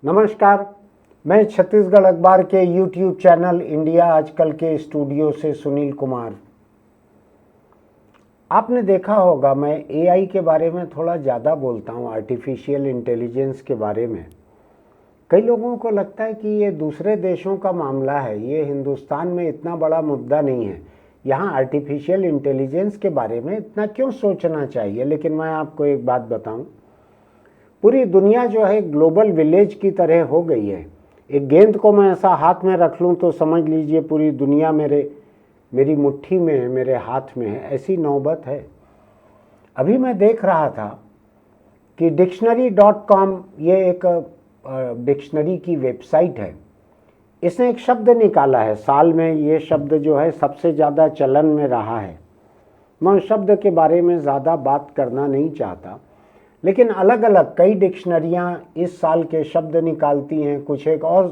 नमस्कार। मैं छत्तीसगढ़ अखबार के YouTube चैनल इंडिया आजकल के स्टूडियो से सुनील कुमार। आपने देखा होगा मैं AI के बारे में थोड़ा ज़्यादा बोलता हूँ, आर्टिफिशियल इंटेलिजेंस के बारे में। कई लोगों को लगता है कि ये दूसरे देशों का मामला है, ये हिंदुस्तान में इतना बड़ा मुद्दा नहीं है, यहाँ आर्टिफिशियल इंटेलिजेंस के बारे में इतना क्यों सोचना चाहिए। लेकिन मैं आपको एक बात बताऊँ, पूरी दुनिया जो है ग्लोबल विलेज की तरह हो गई है। एक गेंद को मैं ऐसा हाथ में रख लूं तो समझ लीजिए पूरी दुनिया मेरी मुट्ठी में है, मेरे हाथ में है, ऐसी नौबत है। अभी मैं देख रहा था कि dictionary.com ये एक डिक्शनरी की वेबसाइट है। इसने एक शब्द निकाला है, साल में ये शब्द जो है सबसे ज़्यादा चलन में रहा है। मैं उस शब्द के बारे में ज़्यादा बात करना नहीं चाहता, लेकिन अलग अलग कई डिक्शनरियाँ इस साल के शब्द निकालती हैं। कुछ एक और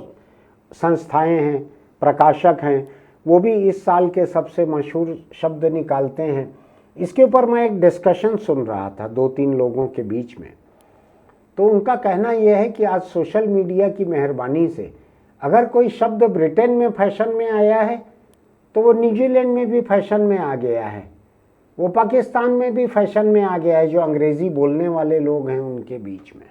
संस्थाएं हैं, प्रकाशक हैं, वो भी इस साल के सबसे मशहूर शब्द निकालते हैं। इसके ऊपर मैं एक डिस्कशन सुन रहा था 2-3 लोगों के बीच में। तो उनका कहना यह है कि आज सोशल मीडिया की मेहरबानी से अगर कोई शब्द ब्रिटेन में फैशन में आया है तो वो न्यूजीलैंड में भी फैशन में आ गया है, वो पाकिस्तान में भी फैशन में आ गया है, जो अंग्रेज़ी बोलने वाले लोग हैं उनके बीच में।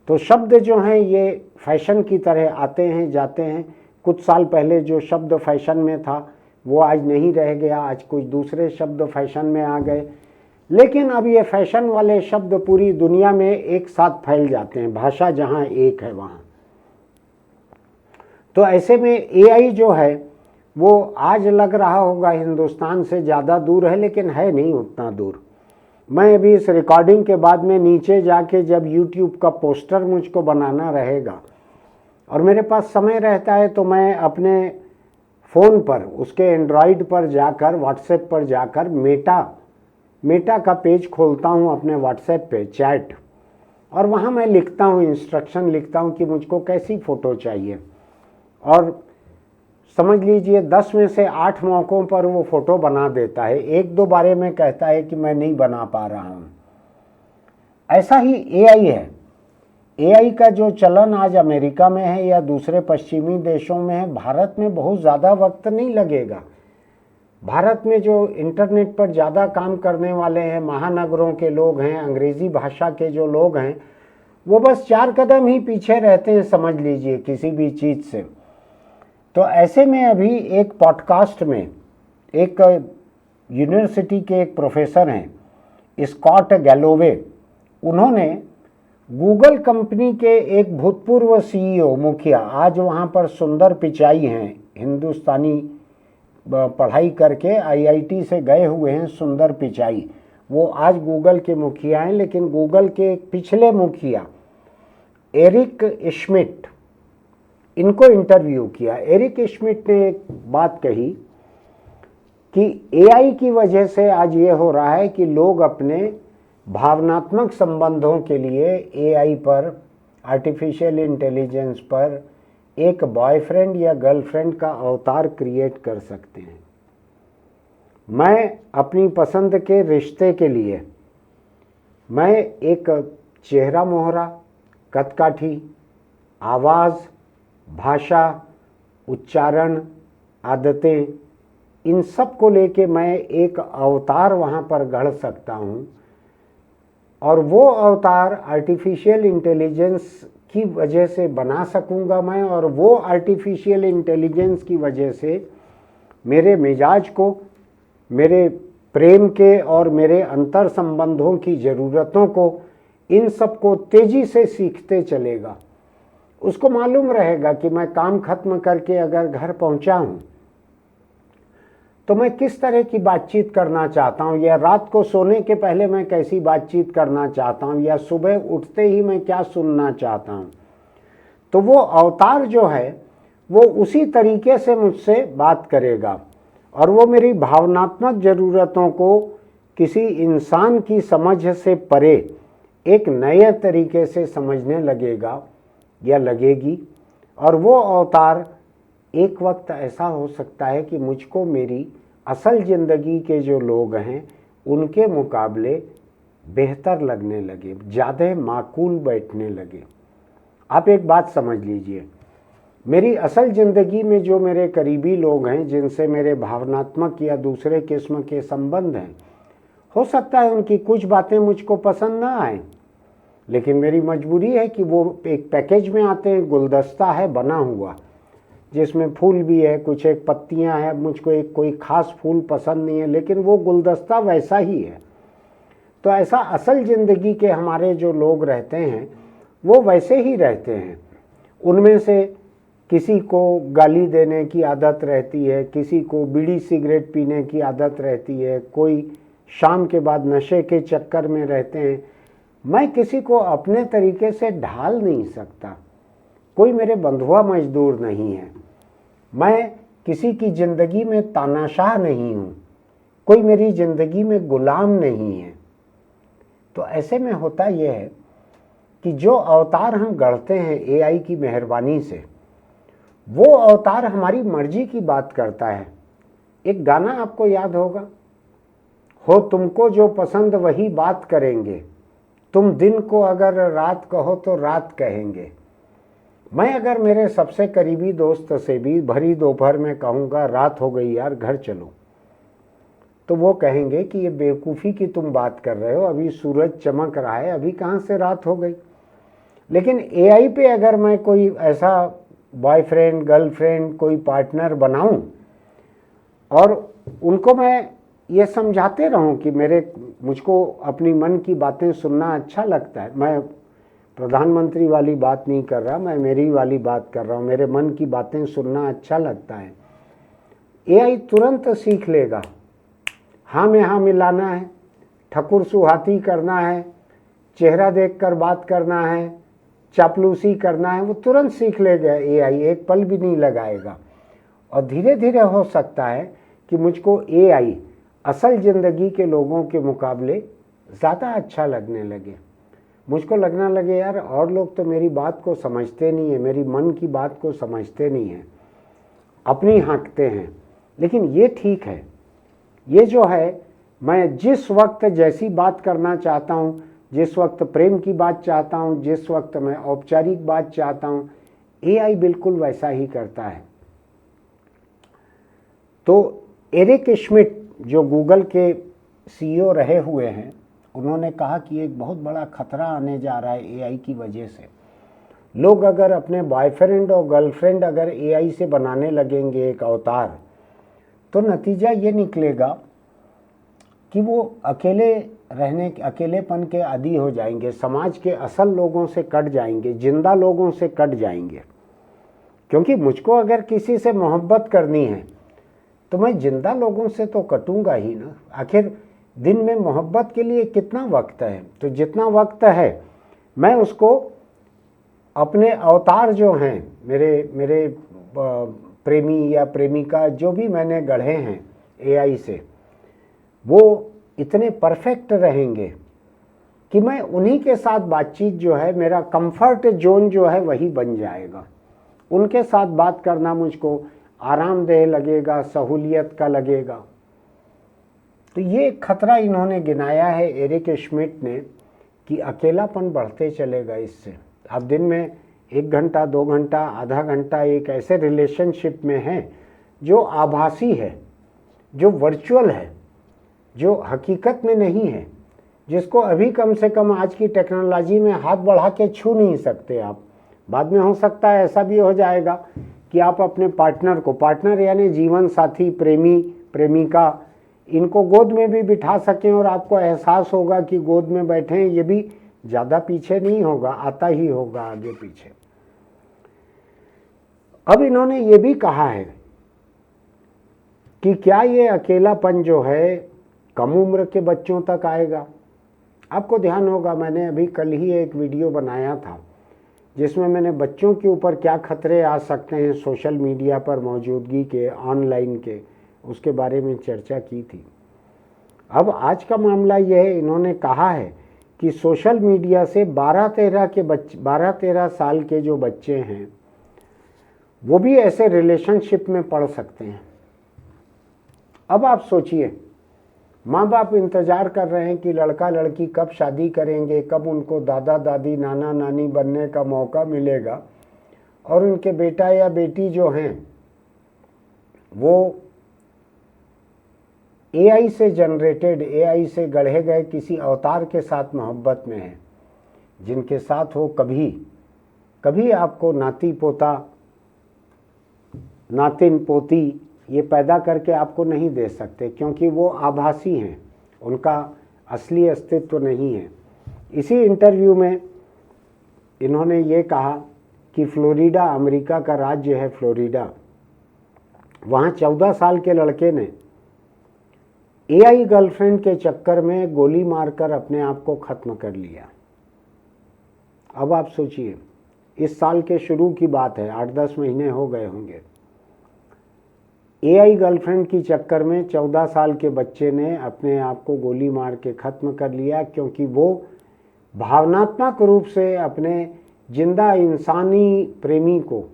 तो शब्द जो हैं ये फैशन की तरह आते हैं जाते हैं। कुछ साल पहले जो शब्द फैशन में था वो आज नहीं रह गया, आज कुछ दूसरे शब्द फैशन में आ गए। लेकिन अब ये फैशन वाले शब्द पूरी दुनिया में एक साथ फैल जाते हैं, भाषा जहाँ एक है वहाँ। तो ऐसे में AI जो है वो आज लग रहा होगा हिंदुस्तान से ज़्यादा दूर है, लेकिन है नहीं उतना दूर। मैं अभी इस रिकॉर्डिंग के बाद में नीचे जाके जब YouTube का पोस्टर मुझको बनाना रहेगा और मेरे पास समय रहता है तो मैं अपने फ़ोन पर उसके एंड्रॉयड पर जाकर व्हाट्सएप पर जाकर मेटा का पेज खोलता हूँ अपने व्हाट्सएप पे चैट, और वहाँ मैं लिखता हूँ, इंस्ट्रक्शन लिखता हूँ कि मुझको कैसी फ़ोटो चाहिए। और समझ लीजिए 10 में से 8 मौक़ों पर वो फ़ोटो बना देता है। 1-2 बारे में कहता है कि मैं नहीं बना पा रहा हूँ। ऐसा ही AI है। AI का जो चलन आज अमेरिका में है या दूसरे पश्चिमी देशों में है, भारत में बहुत ज़्यादा वक्त नहीं लगेगा। भारत में जो इंटरनेट पर ज़्यादा काम करने वाले हैं, महानगरों के लोग हैं, अंग्रेज़ी भाषा के जो लोग हैं, वो बस 4 कदम ही पीछे रहते हैं, समझ लीजिए, किसी भी चीज़ से। तो ऐसे में अभी एक पॉडकास्ट में एक यूनिवर्सिटी के एक प्रोफेसर हैं स्कॉट गैलोवे, उन्होंने गूगल कंपनी के एक भूतपूर्व CEO मुखिया, आज वहाँ पर सुंदर पिचाई हैं, हिंदुस्तानी पढ़ाई करके IIT से गए हुए हैं सुंदर पिचाई, वो आज गूगल के मुखिया हैं। लेकिन गूगल के पिछले मुखिया एरिक श्मिट, इनको इंटरव्यू किया। एरिक श्मिट ने एक बात कही कि AI की वजह से आज ये हो रहा है कि लोग अपने भावनात्मक संबंधों के लिए AI पर, आर्टिफिशियल इंटेलिजेंस पर एक बॉयफ्रेंड या गर्लफ्रेंड का अवतार क्रिएट कर सकते हैं। मैं अपनी पसंद के रिश्ते के लिए मैं एक चेहरा मोहरा, कदकाठी, आवाज़, भाषा, उच्चारण, आदतें, इन सब को लेके मैं एक अवतार वहाँ पर गढ़ सकता हूँ, और वो अवतार आर्टिफिशियल इंटेलिजेंस की वजह से बना सकूँगा मैं, और वो आर्टिफिशियल इंटेलिजेंस की वजह से मेरे मिजाज को, मेरे प्रेम के और मेरे अंतर संबंधों की ज़रूरतों को, इन सब को तेज़ी से सीखते चलेगा। उसको मालूम रहेगा कि मैं काम खत्म करके अगर घर पहुंचा हूं तो मैं किस तरह की बातचीत करना चाहता हूं, या रात को सोने के पहले मैं कैसी बातचीत करना चाहता हूं, या सुबह उठते ही मैं क्या सुनना चाहता हूं। तो वो अवतार जो है वो उसी तरीके से मुझसे बात करेगा, और वो मेरी भावनात्मक ज़रूरतों को किसी इंसान की समझ से परे एक नए तरीके से समझने लगेगा या लगेगी। और वो अवतार एक वक्त ऐसा हो सकता है कि मुझको मेरी असल ज़िंदगी के जो लोग हैं उनके मुकाबले बेहतर लगने लगे, ज़्यादा माकूल बैठने लगे। आप एक बात समझ लीजिए, मेरी असल ज़िंदगी में जो मेरे करीबी लोग हैं, जिनसे मेरे भावनात्मक या दूसरे किस्म के संबंध हैं, हो सकता है उनकी कुछ बातें मुझको पसंद ना आए, लेकिन मेरी मजबूरी है कि वो एक पैकेज में आते हैं, गुलदस्ता है बना हुआ, जिसमें फूल भी है, कुछ एक पत्तियां हैं। मुझको एक कोई खास फूल पसंद नहीं है, लेकिन वो गुलदस्ता वैसा ही है। तो ऐसा असल ज़िंदगी के हमारे जो लोग रहते हैं वो वैसे ही रहते हैं। उनमें से किसी को गाली देने की आदत रहती है, किसी को बीड़ी सिगरेट पीने की आदत रहती है, कोई शाम के बाद नशे के चक्कर में रहते हैं। मैं किसी को अपने तरीके से ढाल नहीं सकता, कोई मेरे बंधुआ मजदूर नहीं है, मैं किसी की ज़िंदगी में तानाशाह नहीं हूँ, कोई मेरी ज़िंदगी में गुलाम नहीं है। तो ऐसे में होता यह है कि जो अवतार हम गढ़ते हैं एआई की मेहरबानी से, वो अवतार हमारी मर्जी की बात करता है। एक गाना आपको याद होगा, हो तुमको जो पसंद वही बात करेंगे, तुम दिन को अगर रात कहो तो रात कहेंगे। मैं अगर मेरे सबसे करीबी दोस्त से भी भरी दोपहर में कहूँगा रात हो गई यार घर चलो, तो वो कहेंगे कि ये बेवकूफ़ी की तुम बात कर रहे हो, अभी सूरज चमक रहा है, अभी कहाँ से रात हो गई। लेकिन एआई पे अगर मैं कोई ऐसा बॉयफ्रेंड गर्लफ्रेंड कोई पार्टनर बनाऊं और उनको मैं ये समझाते रहूं कि मुझको अपनी मन की बातें सुनना अच्छा लगता है, मैं प्रधानमंत्री वाली बात नहीं कर रहा, मैं मेरी वाली बात कर रहा हूँ, मेरे मन की बातें सुनना अच्छा लगता है, एआई तुरंत सीख लेगा। हाँ में हाँ मिलाना है, ठकुर सुहाती करना है, चेहरा देखकर बात करना है, चापलूसी करना है, वो तुरंत सीख लेगा एआई, एक पल भी नहीं लगाएगा। और धीरे धीरे हो सकता है कि मुझको एआई असल ज़िंदगी के लोगों के मुकाबले ज़्यादा अच्छा लगने लगे। मुझको लगना लगे यार और लोग तो मेरी बात को समझते नहीं है, मेरी मन की बात को समझते नहीं हैं, अपनी हाँकते हैं। लेकिन ये ठीक है, ये जो है मैं जिस वक्त जैसी बात करना चाहता हूँ, जिस वक्त प्रेम की बात चाहता हूँ, जिस वक्त मैं औपचारिक बात चाहता हूँ, एआई बिल्कुल वैसा ही करता है। तो एरिक श्मिड्ट जो गूगल के सीईओ रहे हुए हैं, उन्होंने कहा कि एक बहुत बड़ा खतरा आने जा रहा है एआई की वजह से। लोग अगर अपने बॉयफ्रेंड और गर्लफ्रेंड अगर एआई से बनाने लगेंगे एक अवतार, तो नतीजा ये निकलेगा कि वो अकेलेपन के आदी हो जाएंगे, समाज के असल लोगों से कट जाएंगे, जिंदा लोगों से कट जाएंगे। क्योंकि मुझको अगर किसी से मोहब्बत करनी है तो मैं जिंदा लोगों से तो कटूंगा ही ना। आखिर दिन में मोहब्बत के लिए कितना वक्त है, तो जितना वक्त है मैं उसको अपने अवतार जो हैं, मेरे प्रेमी या प्रेमिका जो भी मैंने गढ़े हैं एआई से, वो इतने परफेक्ट रहेंगे कि मैं उन्हीं के साथ बातचीत जो है, मेरा कंफर्ट जोन जो है वही बन जाएगा। उनके साथ बात करना मुझको आरामदेह लगेगा, सहूलियत का लगेगा। तो ये खतरा इन्होंने गिनाया है एरिक श्मिड्ट ने कि अकेलापन बढ़ते चलेगा इससे। आप दिन में 1 घंटा 2 घंटा आधा घंटा एक ऐसे रिलेशनशिप में हैं जो आभासी है, जो वर्चुअल है, जो हकीकत में नहीं है, जिसको अभी कम से कम आज की टेक्नोलॉजी में हाथ बढ़ा के छू नहीं सकते आप। बाद में हो सकता है ऐसा भी हो जाएगा कि आप अपने पार्टनर यानी जीवन साथी, प्रेमी प्रेमिका, इनको गोद में भी बिठा सकें और आपको एहसास होगा कि गोद में बैठे हैं। ये भी ज़्यादा पीछे नहीं होगा, आता ही होगा आगे पीछे। अब इन्होंने ये भी कहा है कि क्या ये अकेलापन जो है कम उम्र के बच्चों तक आएगा। आपको ध्यान होगा मैंने अभी कल ही एक वीडियो बनाया था जिसमें मैंने बच्चों के ऊपर क्या खतरे आ सकते हैं सोशल मीडिया पर मौजूदगी के, ऑनलाइन के, उसके बारे में चर्चा की थी। अब आज का मामला यह है, इन्होंने कहा है कि सोशल मीडिया से 12-13 साल के जो बच्चे हैं वो भी ऐसे रिलेशनशिप में पड़ सकते हैं। अब आप सोचिए, माँ बाप इंतज़ार कर रहे हैं कि लड़का लड़की कब शादी करेंगे, कब उनको दादा दादी नाना नानी बनने का मौका मिलेगा, और उनके बेटा या बेटी जो हैं वो एआई से जनरेटेड, एआई से गढ़े गए किसी अवतार के साथ मोहब्बत में हैं, जिनके साथ वो कभी कभी आपको नाती पोता नातिन पोती ये पैदा करके आपको नहीं दे सकते, क्योंकि वो आभासी हैं, उनका असली अस्तित्व नहीं है। इसी इंटरव्यू में इन्होंने ये कहा कि फ्लोरिडा, अमेरिका का राज्य है फ्लोरिडा, वहाँ 14 साल के लड़के ने एआई गर्लफ्रेंड के चक्कर में गोली मारकर अपने आप को ख़त्म कर लिया। अब आप सोचिए, इस साल के शुरू की बात है, 8-10 महीने हो गए होंगे। एआई गर्लफ्रेंड की चक्कर में 14 साल के बच्चे ने अपने आप को गोली मार के ख़त्म कर लिया, क्योंकि वो भावनात्मक रूप से अपने जिंदा इंसानी प्रेमी को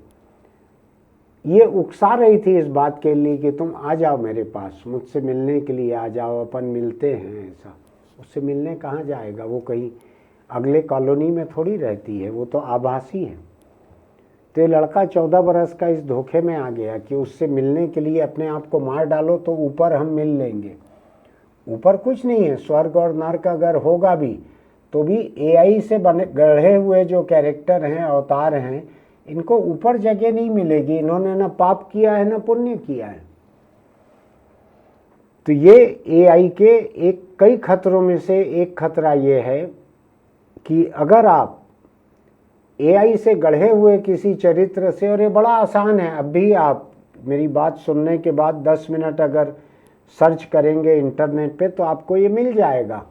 ये उकसा रही थी इस बात के लिए कि तुम आ जाओ मेरे पास, मुझसे मिलने के लिए आ जाओ, अपन मिलते हैं। ऐसा उससे मिलने कहाँ जाएगा, वो कहीं अगले कॉलोनी में थोड़ी रहती है, वो तो आभासी है। तो ये लड़का 14 बरस का इस धोखे में आ गया कि उससे मिलने के लिए अपने आप को मार डालो तो ऊपर हम मिल लेंगे। ऊपर कुछ नहीं है, स्वर्ग और नर्क अगर होगा भी तो भी एआई से बने गढ़े हुए जो कैरेक्टर हैं, अवतार हैं, इनको ऊपर जगह नहीं मिलेगी। इन्होंने ना पाप किया है ना पुण्य किया है। तो ये एआई के कई खतरों में से एक खतरा ये है कि अगर आप एआई से गढ़े हुए किसी चरित्र से, और ये बड़ा आसान है, अब भी आप मेरी बात सुनने के बाद 10 मिनट अगर सर्च करेंगे इंटरनेट पे तो आपको ये मिल जाएगा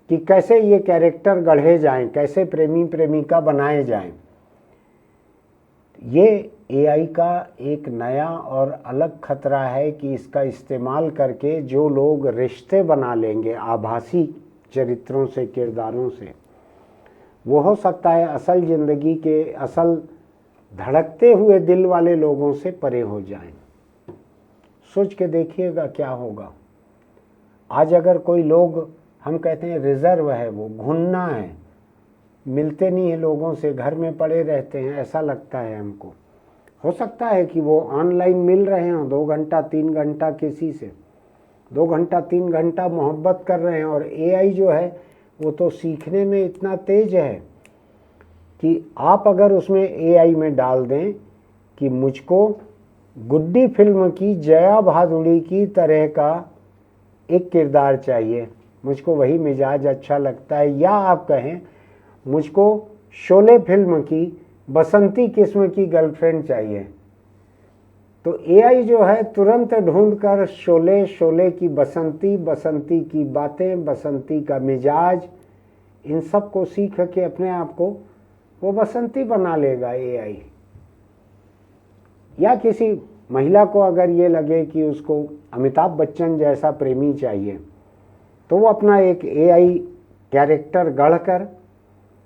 कि कैसे ये कैरेक्टर गढ़े जाएं, कैसे प्रेमी प्रेमिका बनाए जाएं। ये एआई का एक नया और अलग खतरा है कि इसका इस्तेमाल करके जो लोग रिश्ते बना लेंगे आभासी चरित्रों से, किरदारों से, वो हो सकता है असल ज़िंदगी के असल धड़कते हुए दिल वाले लोगों से परे हो जाएं। सोच के देखिएगा क्या होगा। आज अगर कोई लोग, हम कहते हैं रिज़र्व है, वो घुन्ना है, मिलते नहीं है लोगों से, घर में पड़े रहते हैं, ऐसा लगता है हमको। हो सकता है कि वो ऑनलाइन मिल रहे हों 2 घंटा 3 घंटा किसी से, 2 घंटा 3 घंटा मोहब्बत कर रहे हैं। और एआई जो है वो तो सीखने में इतना तेज है कि आप अगर उसमें एआई में डाल दें कि मुझको गुड्डी फिल्म की जया भादुड़ी की तरह का एक किरदार चाहिए, मुझको वही मिजाज अच्छा लगता है, या आप कहें मुझको शोले फिल्म की बसंती किस्म की गर्लफ्रेंड चाहिए, तो एआई जो है तुरंत ढूंढकर शोले की बसंती, बसंती की बातें, बसंती का मिजाज, इन सब को सीख के अपने आप को वो बसंती बना लेगा एआई। या किसी महिला को अगर ये लगे कि उसको अमिताभ बच्चन जैसा प्रेमी चाहिए, तो वो अपना एक एआई कैरेक्टर गढ़कर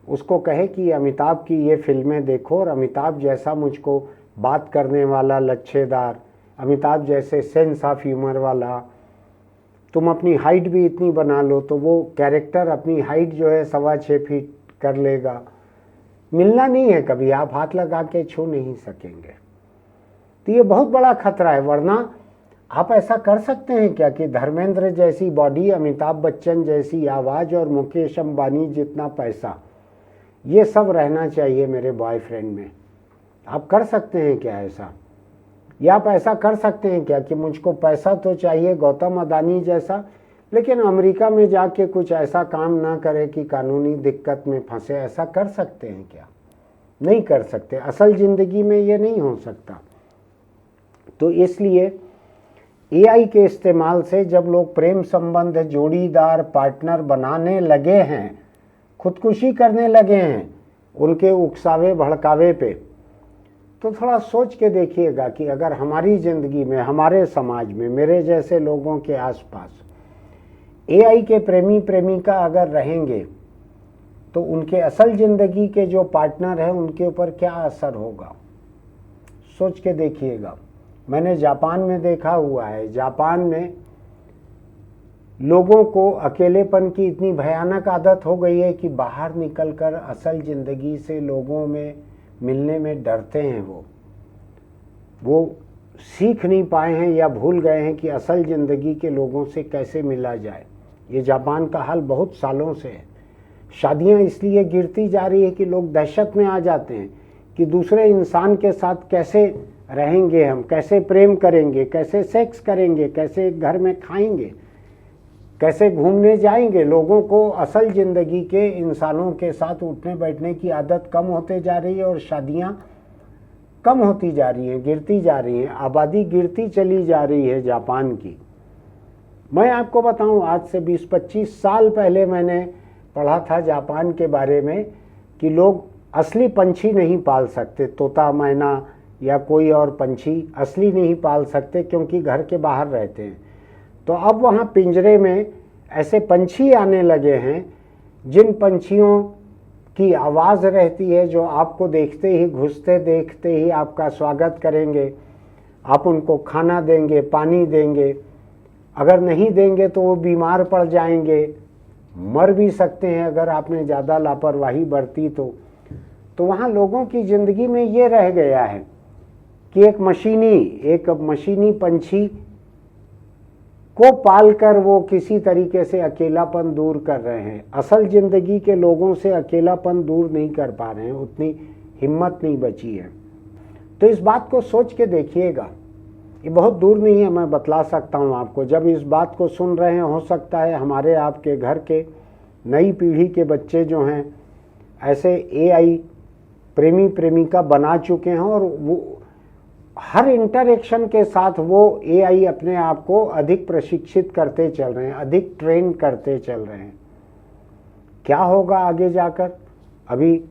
उसको कहे कि अमिताभ की ये फिल्में देखो और अमिताभ जैसा मुझको बात करने वाला लच्छेदार, अमिताभ जैसे सेंस ऑफ ह्यूमर वाला, तुम अपनी हाइट भी इतनी बना लो, तो वो कैरेक्टर अपनी हाइट जो है 6.25 फीट कर लेगा। मिलना नहीं है कभी, आप हाथ लगा के छू नहीं सकेंगे। तो ये बहुत बड़ा खतरा है। वरना आप ऐसा कर सकते हैं क्या कि धर्मेंद्र जैसी बॉडी, अमिताभ बच्चन जैसी आवाज़ और मुकेश अंबानी जितना पैसा, ये सब रहना चाहिए मेरे बॉयफ्रेंड में। आप कर सकते हैं क्या ऐसा? या आप ऐसा कर सकते हैं क्या कि मुझको पैसा तो चाहिए गौतम अदानी जैसा, लेकिन अमेरिका में जाके कुछ ऐसा काम ना करे कि कानूनी दिक्कत में फंसे? ऐसा कर सकते हैं क्या? नहीं कर सकते। असल ज़िंदगी में ये नहीं हो सकता। तो इसलिए एआई के इस्तेमाल से जब लोग प्रेम संबंध, जोड़ीदार, पार्टनर बनाने लगे हैं, खुदकुशी करने लगे हैं उनके उकसावे भड़कावे पे, तो थोड़ा सोच के देखिएगा कि अगर हमारी ज़िंदगी में, हमारे समाज में, मेरे जैसे लोगों के आसपास एआई के प्रेमी प्रेमिका अगर रहेंगे तो उनके असल ज़िंदगी के जो पार्टनर हैं उनके ऊपर क्या असर होगा, सोच के देखिएगा। मैंने जापान में देखा हुआ है। जापान में लोगों को अकेलेपन की इतनी भयानक आदत हो गई है कि बाहर निकलकर असल ज़िंदगी से लोगों में मिलने में डरते हैं। वो सीख नहीं पाए हैं या भूल गए हैं कि असल ज़िंदगी के लोगों से कैसे मिला जाए। ये जापान का हाल बहुत सालों से है। शादियां इसलिए गिरती जा रही है कि लोग दहशत में आ जाते हैं कि दूसरे इंसान के साथ कैसे रहेंगे, हम कैसे प्रेम करेंगे, कैसे सेक्स करेंगे, कैसे घर में खाएंगे, कैसे घूमने जाएंगे। लोगों को असल ज़िंदगी के इंसानों के साथ उठने बैठने की आदत कम होते जा रही है और शादियां कम होती जा रही हैं, गिरती जा रही हैं। आबादी गिरती चली जा रही है जापान की। मैं आपको बताऊं, आज से 20-25 साल पहले मैंने पढ़ा था जापान के बारे में कि लोग असली पंछी नहीं पाल सकते, तोता मैना या कोई और पंछी असली नहीं पाल सकते क्योंकि घर के बाहर रहते हैं। तो अब वहाँ पिंजरे में ऐसे पंछी आने लगे हैं जिन पंछियों की आवाज़ रहती है, जो आपको देखते ही, घुसते देखते ही आपका स्वागत करेंगे। आप उनको खाना देंगे, पानी देंगे, अगर नहीं देंगे तो वो बीमार पड़ जाएंगे, मर भी सकते हैं अगर आपने ज़्यादा लापरवाही बरती तो वहाँ लोगों की ज़िंदगी में ये रह गया है कि एक मशीनी पंछी को पालकर वो किसी तरीके से अकेलापन दूर कर रहे हैं। असल ज़िंदगी के लोगों से अकेलापन दूर नहीं कर पा रहे हैं, उतनी हिम्मत नहीं बची है। तो इस बात को सोच के देखिएगा, ये बहुत दूर नहीं है, मैं बतला सकता हूँ आपको। जब इस बात को सुन रहे हैं, हो सकता है हमारे आपके घर के नई पीढ़ी के बच्चे जो हैं ऐसे AI प्रेमी प्रेमिका बना चुके हैं और वो हर इंटरेक्शन के साथ वो AI अपने आप को अधिक प्रशिक्षित करते चल रहे हैं, अधिक ट्रेन करते चल रहे हैं। क्या होगा आगे जाकर? अभी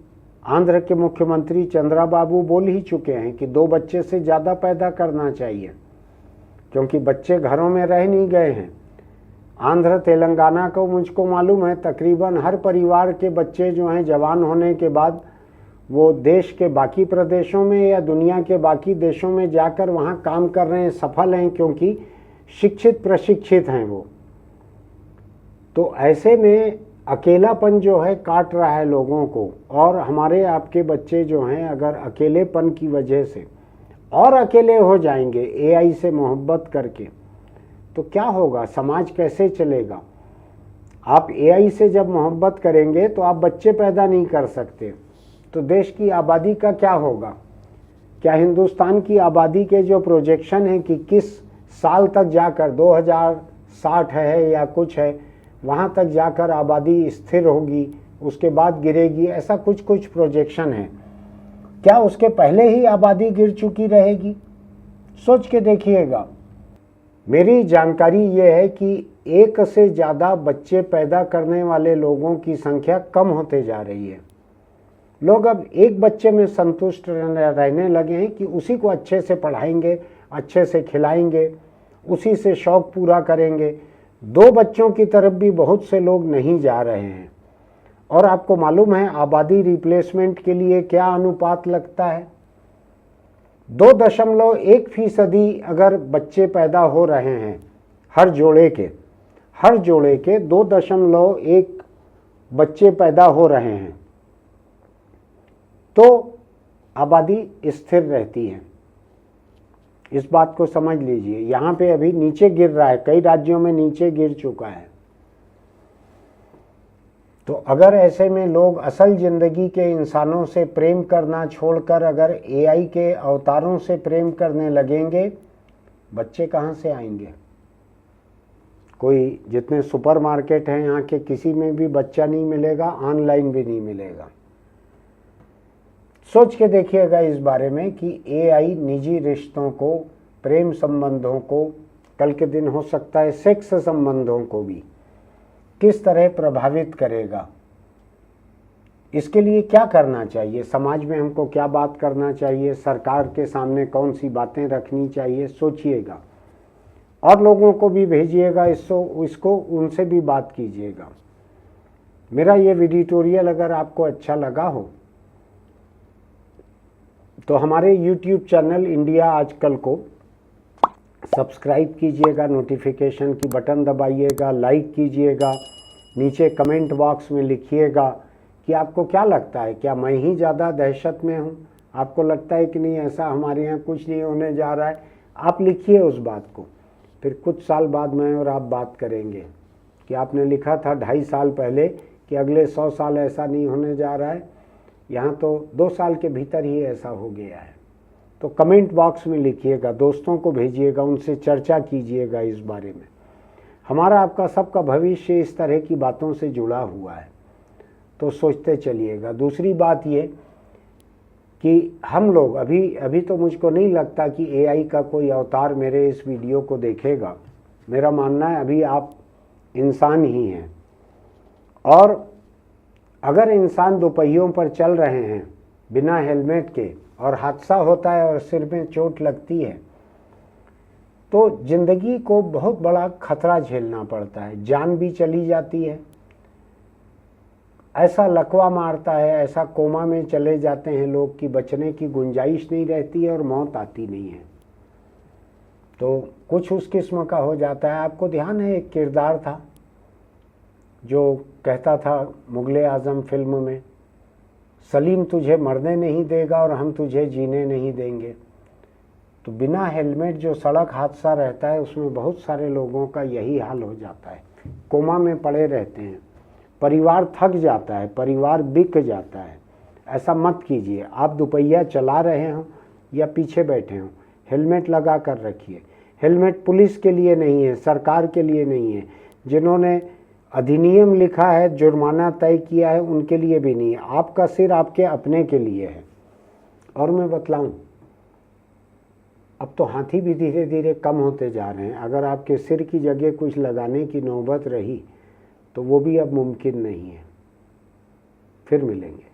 आंध्र के मुख्यमंत्री चंद्राबाबू बोल ही चुके हैं कि 2 बच्चे से ज़्यादा पैदा करना चाहिए क्योंकि बच्चे घरों में रह नहीं गए हैं। आंध्र तेलंगाना को मुझको मालूम है तकरीबन हर परिवार के बच्चे जो हैं जवान होने के बाद वो देश के बाकी प्रदेशों में या दुनिया के बाकी देशों में जाकर वहाँ काम कर रहे हैं, सफल हैं क्योंकि शिक्षित प्रशिक्षित हैं वो। तो ऐसे में अकेलापन जो है काट रहा है लोगों को, और हमारे आपके बच्चे जो हैं अगर अकेलेपन की वजह से और अकेले हो जाएंगे AI से मोहब्बत करके, तो क्या होगा? समाज कैसे चलेगा? आप AI से जब मोहब्बत करेंगे तो आप बच्चे पैदा नहीं कर सकते, तो देश की आबादी का क्या होगा? क्या हिंदुस्तान की आबादी के जो प्रोजेक्शन है कि किस साल तक जाकर 2060 है या कुछ है, वहाँ तक जाकर आबादी स्थिर होगी, उसके बाद गिरेगी, ऐसा कुछ प्रोजेक्शन है। क्या उसके पहले ही आबादी गिर चुकी रहेगी? सोच के देखिएगा। मेरी जानकारी ये है कि 1 से ज़्यादा बच्चे पैदा करने वाले लोगों की संख्या कम होते जा रही है। लोग अब 1 बच्चे में संतुष्ट रहने लगे हैं कि उसी को अच्छे से पढ़ाएंगे, अच्छे से खिलाएंगे, उसी से शौक पूरा करेंगे। 2 बच्चों की तरफ भी बहुत से लोग नहीं जा रहे हैं। और आपको मालूम है आबादी रिप्लेसमेंट के लिए क्या अनुपात लगता है? 2.1% अगर बच्चे पैदा हो रहे हैं हर जोड़े के 2.1 बच्चे पैदा हो रहे हैं तो आबादी स्थिर रहती है। इस बात को समझ लीजिए। यहाँ पे अभी नीचे गिर रहा है, कई राज्यों में नीचे गिर चुका है। तो अगर ऐसे में लोग असल ज़िंदगी के इंसानों से प्रेम करना छोड़कर अगर AI के अवतारों से प्रेम करने लगेंगे, बच्चे कहाँ से आएंगे? कोई जितने सुपरमार्केट हैं यहाँ के किसी में भी बच्चा नहीं मिलेगा, ऑनलाइन भी नहीं मिलेगा। सोच के देखिएगा इस बारे में कि AI निजी रिश्तों को, प्रेम संबंधों को, कल के दिन हो सकता है सेक्स संबंधों को भी किस तरह प्रभावित करेगा। इसके लिए क्या करना चाहिए? समाज में हमको क्या बात करना चाहिए? सरकार के सामने कौन सी बातें रखनी चाहिए? सोचिएगा और लोगों को भी भेजिएगा इसको उनसे भी बात कीजिएगा। मेरा ये एडिटोरियल अगर आपको अच्छा लगा हो तो हमारे YouTube चैनल इंडिया आजकल को सब्सक्राइब कीजिएगा, नोटिफिकेशन की बटन दबाइएगा, लाइक कीजिएगा, नीचे कमेंट बॉक्स में लिखिएगा कि आपको क्या लगता है, क्या मैं ही ज़्यादा दहशत में हूँ? आपको लगता है कि नहीं ऐसा हमारे यहाँ कुछ नहीं होने जा रहा है? आप लिखिए उस बात को, फिर कुछ साल बाद मैं और आप बात करेंगे कि आपने लिखा था 2.5 साल पहले कि अगले 100 साल ऐसा नहीं होने जा रहा है, यहाँ तो 2 साल के भीतर ही ऐसा हो गया है। तो कमेंट बॉक्स में लिखिएगा, दोस्तों को भेजिएगा, उनसे चर्चा कीजिएगा इस बारे में। हमारा आपका सबका भविष्य इस तरह की बातों से जुड़ा हुआ है, तो सोचते चलिएगा। दूसरी बात ये कि हम लोग अभी तो मुझको नहीं लगता कि एआई का कोई अवतार मेरे इस वीडियो को देखेगा। मेरा मानना है अभी आप इंसान ही हैं, और अगर इंसान दोपहियों पर चल रहे हैं बिना हेलमेट के और हादसा होता है और सिर में चोट लगती है तो जिंदगी को बहुत बड़ा खतरा झेलना पड़ता है, जान भी चली जाती है, ऐसा लकवा मारता है, ऐसा कोमा में चले जाते हैं लोग कि बचने की गुंजाइश नहीं रहती है और मौत आती नहीं है। तो कुछ उस किस्म का हो जाता है। आपको ध्यान है एक किरदार था जो कहता था मुगले आज़म फिल्म में, सलीम तुझे मरने नहीं देगा और हम तुझे जीने नहीं देंगे। तो बिना हेलमेट जो सड़क हादसा रहता है उसमें बहुत सारे लोगों का यही हाल हो जाता है, कोमा में पड़े रहते हैं, परिवार थक जाता है, परिवार बिक जाता है। ऐसा मत कीजिए। आप दुपहिया चला रहे हो या पीछे बैठे हो, हेलमेट लगा कर रखिए। हेलमेट पुलिस के लिए नहीं है, सरकार के लिए नहीं है, जिन्होंने अधिनियम लिखा है, जुर्माना तय किया है, उनके लिए भी नहीं है। आपका सिर आपके अपने के लिए है। और मैं बतलाऊं, अब तो हाथी भी धीरे धीरे कम होते जा रहे हैं। अगर आपके सिर की जगह कुछ लगाने की नौबत रही तो वो भी अब मुमकिन नहीं है। फिर मिलेंगे।